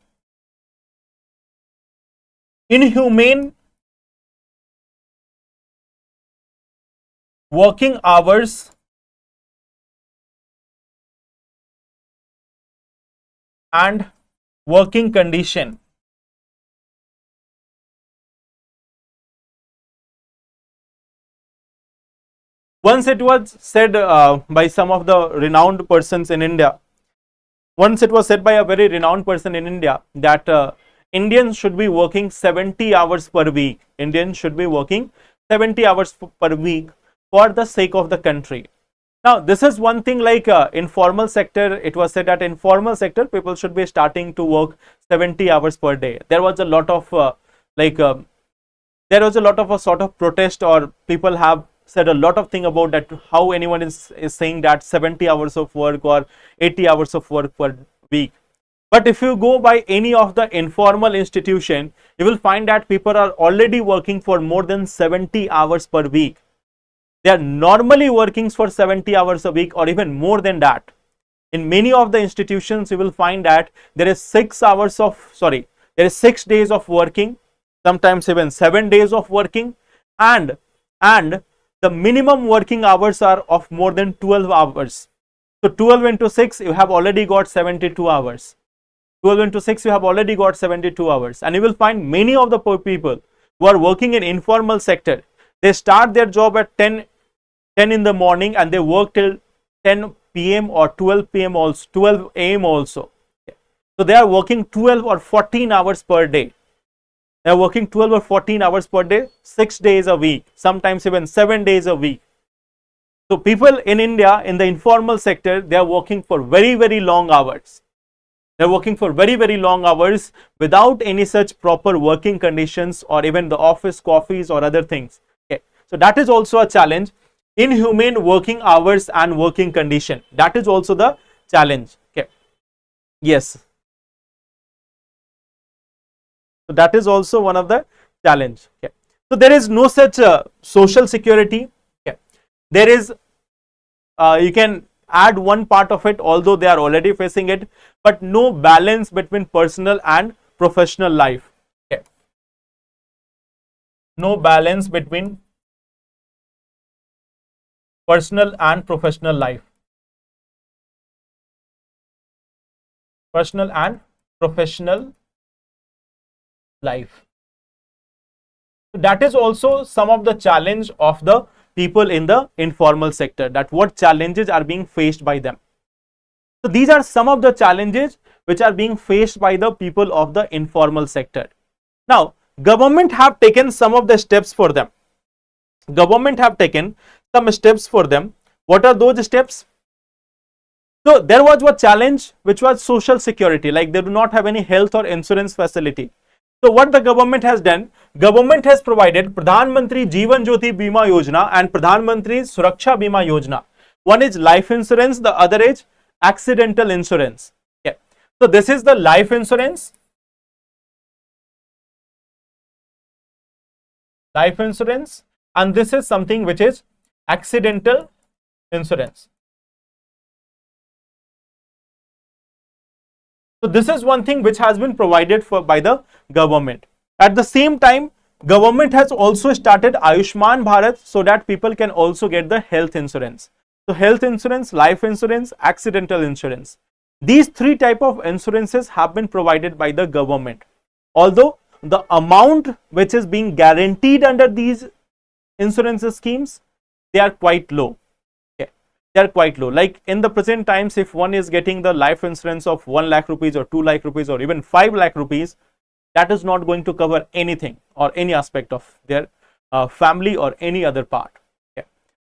Inhumane working hours and working condition. Once it was said by some of the renowned persons in India, once it was said by a very renowned person in India that Indians should be working 70 hours per week. Indians should be working 70 hours per week for the sake of the country. Now, this is one thing like informal sector. It was said that informal sector people should be starting to work 70 hours per day. There was a lot of there was a lot of a sort of protest, or people have said a lot of thing about that, how anyone is saying that 70 hours of work or 80 hours of work per week. But if you go by any of the informal institution, you will find that people are already working for more than 70 hours per week. They are normally working for 70 hours a week or even more than that. In many of the institutions, you will find that there is 6 days of working, sometimes even 7 days of working, and the minimum working hours are of more than 12 hours. So 12 into 6, you have already got 72 hours. 12 into 6, you have already got 72 hours. And you will find many of the people who are working in informal sector, they start their job at 10 in the morning and they work till 10 p.m. or 12 p.m. also, 12 a.m. also. So they are working 12 or 14 hours per day. They are working 12 or 14 hours per day, 6 days a week, sometimes even 7 days a week. So people in India in the informal sector, they are working for very, very long hours. They are working for very, very long hours without any such proper working conditions or even the office coffees or other things. Okay. So that is also a challenge. Inhumane working hours and working condition. That is also the challenge. Okay. Yes. So that is also one of the challenge. Okay. So there is no such social security. Okay. There is, you can add one part of it, although they are already facing it, but no balance between personal and professional life. Okay. No balance between personal and professional life. Personal and professional life. So that is also some of the challenge of the people in the informal sector, that what challenges are being faced by them. So these are some of the challenges which are being faced by the people of the informal sector. Now, government have taken some of the steps for them. Government have taken some steps for them. What are those steps? So there was one challenge which was social security, like they do not have any health or insurance facility. So what the government has done, government has provided Pradhan Mantri Jeevan Jyoti Bima Yojana and Pradhan Mantri Suraksha Bima Yojana. One is life insurance, the other is accidental insurance. Okay. So this is the life insurance. Life insurance, and this is something which is accidental insurance. So this is one thing which has been provided for by the government. At the same time, government has also started Ayushman Bharat so that people can also get the health insurance. So health insurance, life insurance, accidental insurance. These three type of insurances have been provided by the government. Although the amount which is being guaranteed under these insurance schemes, they are quite low. They are quite low. Like in the present times, if one is getting the life insurance of 1 lakh rupees or 2 lakh rupees or even 5 lakh rupees, that is not going to cover anything or any aspect of their family or any other part. Okay.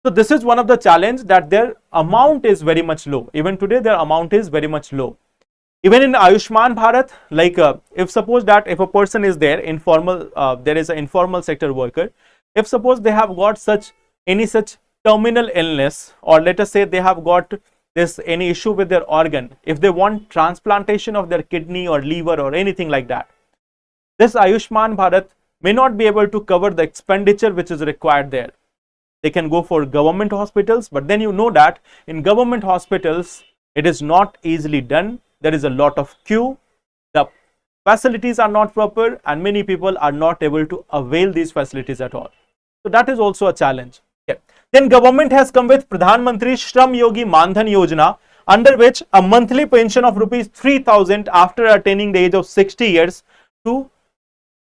So this is one of the challenge, that their amount is very much low. Even today, their amount is very much low. Even in Ayushman Bharat, like if suppose that if a person is there, informal, there is an informal sector worker, if suppose they have got any such terminal illness, or let us say they have got any issue with their organ, if they want transplantation of their kidney or liver or anything like that, this Ayushman Bharat may not be able to cover the expenditure which is required there. They can go for government hospitals, but then you know that in government hospitals it is not easily done. There is a lot of queue, the facilities are not proper, and many people are not able to avail these facilities at all. So that is also a challenge. Okay. Then government has come with Pradhan Mantri Shram Yogi Mandhan Yojana, under which a monthly pension of rupees 3,000 after attaining the age of 60 years to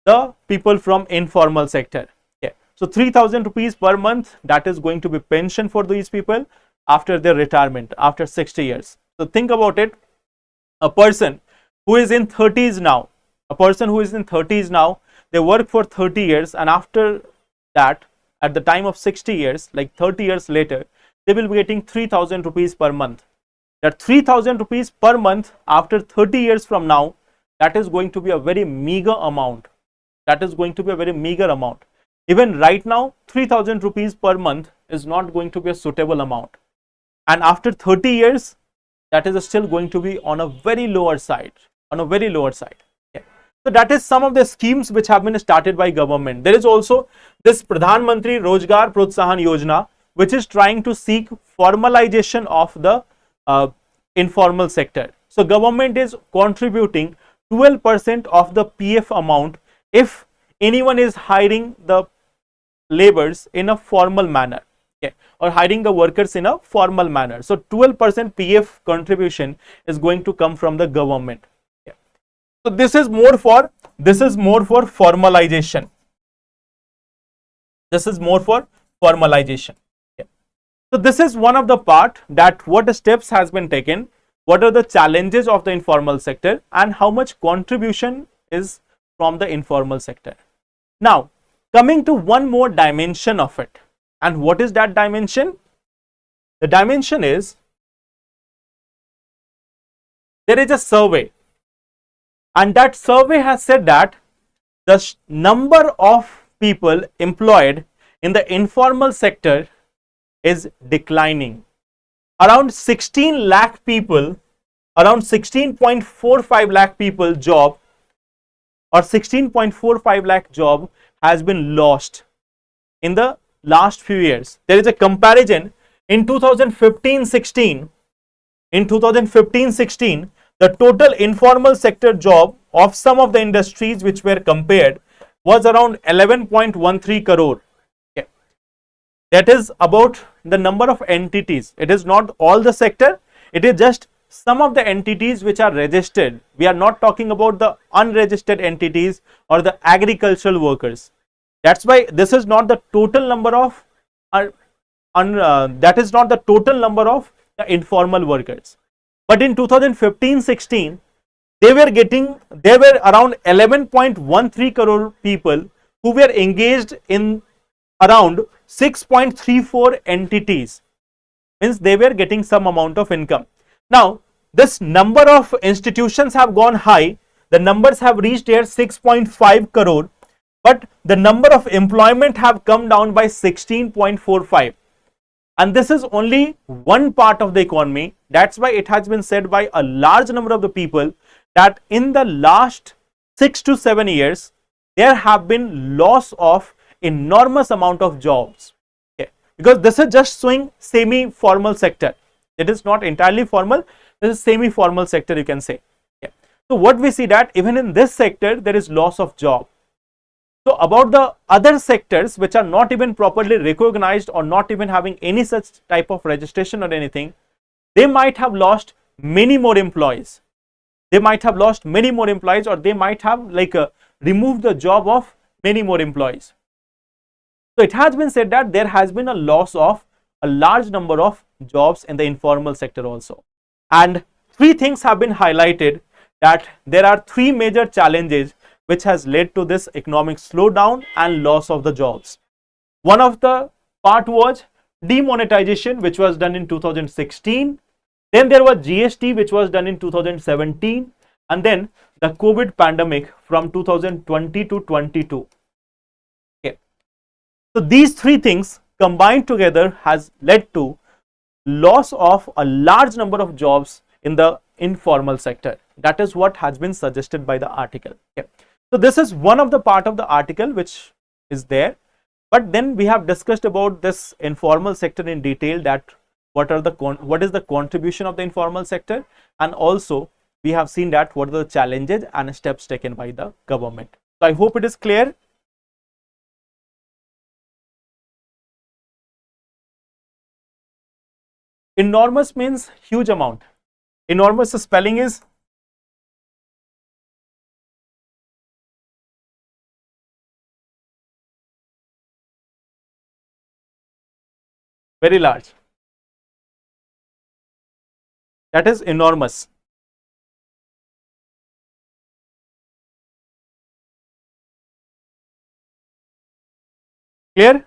the people from informal sector. Okay. So 3,000 rupees per month, that is going to be pension for these people after their retirement, after 60 years. So think about it, a person who is in 30s now, they work for 30 years, and after that, at the time of 60 years, like 30 years later, they will be getting 3,000 rupees per month. That 3,000 rupees per month after 30 years from now, that is going to be a very meager amount. Even right now, 3,000 rupees per month is not going to be a suitable amount. And after 30 years, that is still going to be on a very lower side. Yeah. So that is some of the schemes which have been started by government. There is also this Pradhan Mantri Rozgar Protsahan Yojana, which is trying to seek formalization of the informal sector. So government is contributing 12% of the PF amount if anyone is hiring the laborers in a formal manner, okay, or hiring the workers in a formal manner. So 12% PF contribution is going to come from the government. Okay. So this is more for formalization. Okay. So this is one of the part that what steps has been taken, what are the challenges of the informal sector, and how much contribution is from the informal sector. Now, coming to one more dimension of it. And what is that dimension? The dimension is, there is a survey, and that survey has said that the number of people employed in the informal sector is declining. Around 16 lakh people, around 16.45 lakh people job, or 16.45 lakh job has been lost in the last few years. There is a comparison in 2015-16. In 2015-16, the total informal sector job of some of the industries which were compared was around 11.13 crore. Okay. That is about the number of entities. It is not all the sector, it is just some of the entities which are registered. We are not talking about the unregistered entities or the agricultural workers. That's why this is not the total number of the informal workers. But in 2015-16, there were around 11.13 crore people who were engaged in around 6.34 entities. Means they were getting some amount of income. Now, this number of institutions have gone high. The numbers have reached here 6.5 crore, but the number of employment have come down by 16.45. And this is only one part of the economy. That's why it has been said by a large number of the people that in the last 6 to 7 years, there have been loss of enormous amount of jobs. Okay. Because this is just showing semi-formal sector. It is not entirely formal, this is semi-formal sector, you can say. Yeah. So what we see that even in this sector, there is loss of job. So about the other sectors which are not even properly recognized or not even having any such type of registration or anything, they might have lost many more employees. Or they might have removed the job of many more employees. So it has been said that there has been a loss of a large number of jobs in the informal sector also. And three things have been highlighted, that there are three major challenges which has led to this economic slowdown and loss of the jobs. One of the part was demonetization, which was done in 2016. Then there was GST, which was done in 2017. And then the COVID pandemic from 2020 to 22. Okay. So these three things combined together has led to loss of a large number of jobs in the informal sector. That is what has been suggested by the article. Okay. So this is one of the part of the article which is there, but then we have discussed about this informal sector in detail, that what is the contribution of the informal sector, and also we have seen that what are the challenges and steps taken by the government. So I hope it is clear. Enormous means huge amount. Enormous spelling is Very large. That is enormous. Clear?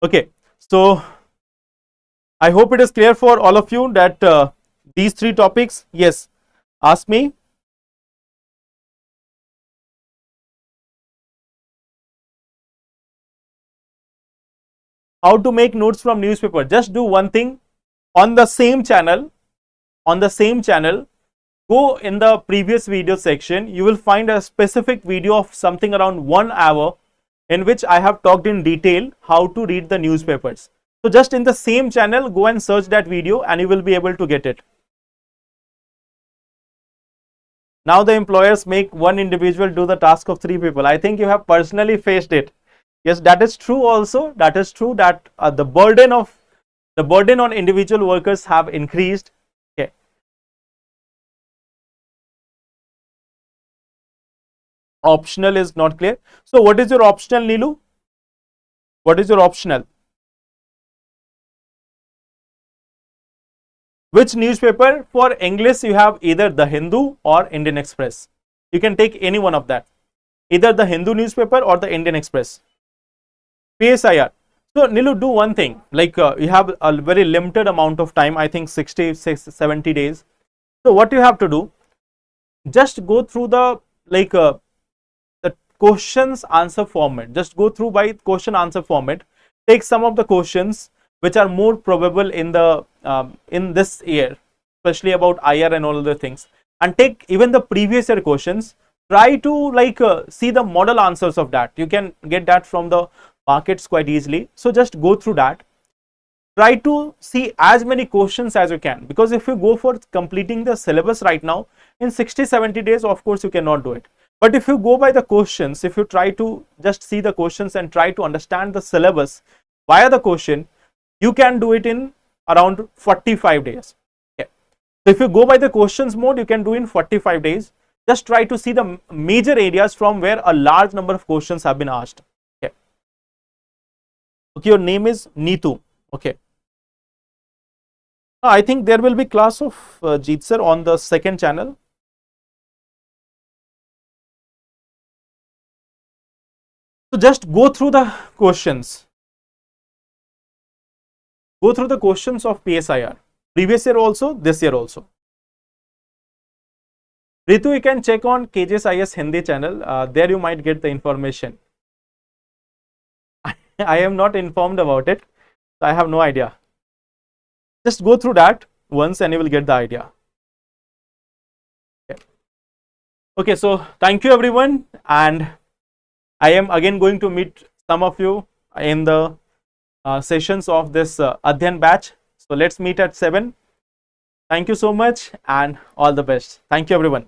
Okay. So I hope it is clear for all of you that these three topics. Yes. Ask me. How to make notes from newspaper. Just do one thing. On the same channel, go in the previous video section. You will find a specific video of something around 1 hour in which I have talked in detail how to read the newspapers. So just in the same channel, go and search that video and you will be able to get it. Now the employers make one individual do the task of 3 people. I think you have personally faced it. Yes, that is true also. That is true that the burden on individual workers have increased. Okay. Optional is not clear. So what is your optional, Neelu? What is your optional? Which newspaper? For English, you have either the Hindu or Indian Express. You can take any one of that. Either the Hindu newspaper or the Indian Express. PSIR. So Nilu, do one thing, like you have a very limited amount of time, I think 60, 70 days. So what you have to do, just go through the questions answer format. Just go through by question answer format. Take some of the questions which are more probable in the in this year, especially about IR and all other things, and take even the previous year questions. Try to see the model answers of that. You can get that from the markets quite easily. So just go through that. Try to see as many questions as you can, because if you go for completing the syllabus right now in 60-70 days, of course you cannot do it. But if you go by the questions, if you try to just see the questions and try to understand the syllabus via the question, you can do it in around 45 days. Okay. So if you go by the questions mode, you can do in 45 days. Just try to see the major areas from where a large number of questions have been asked. Okay. Okay, your name is Neetu. Okay. I think there will be class of Jeet sir on the second channel. So just go through the questions. Go through the questions of PSIR. Previous year also, this year also. Ritu, you can check on KGS IAS Hindi channel. There you might get the information. I am not informed about it. So I have no idea. Just go through that once and you will get the idea. Okay. Okay, so thank you everyone, and I am again going to meet some of you in the sessions of this Adhyan batch. So let's meet at 7. Thank you so much and all the best. Thank you everyone.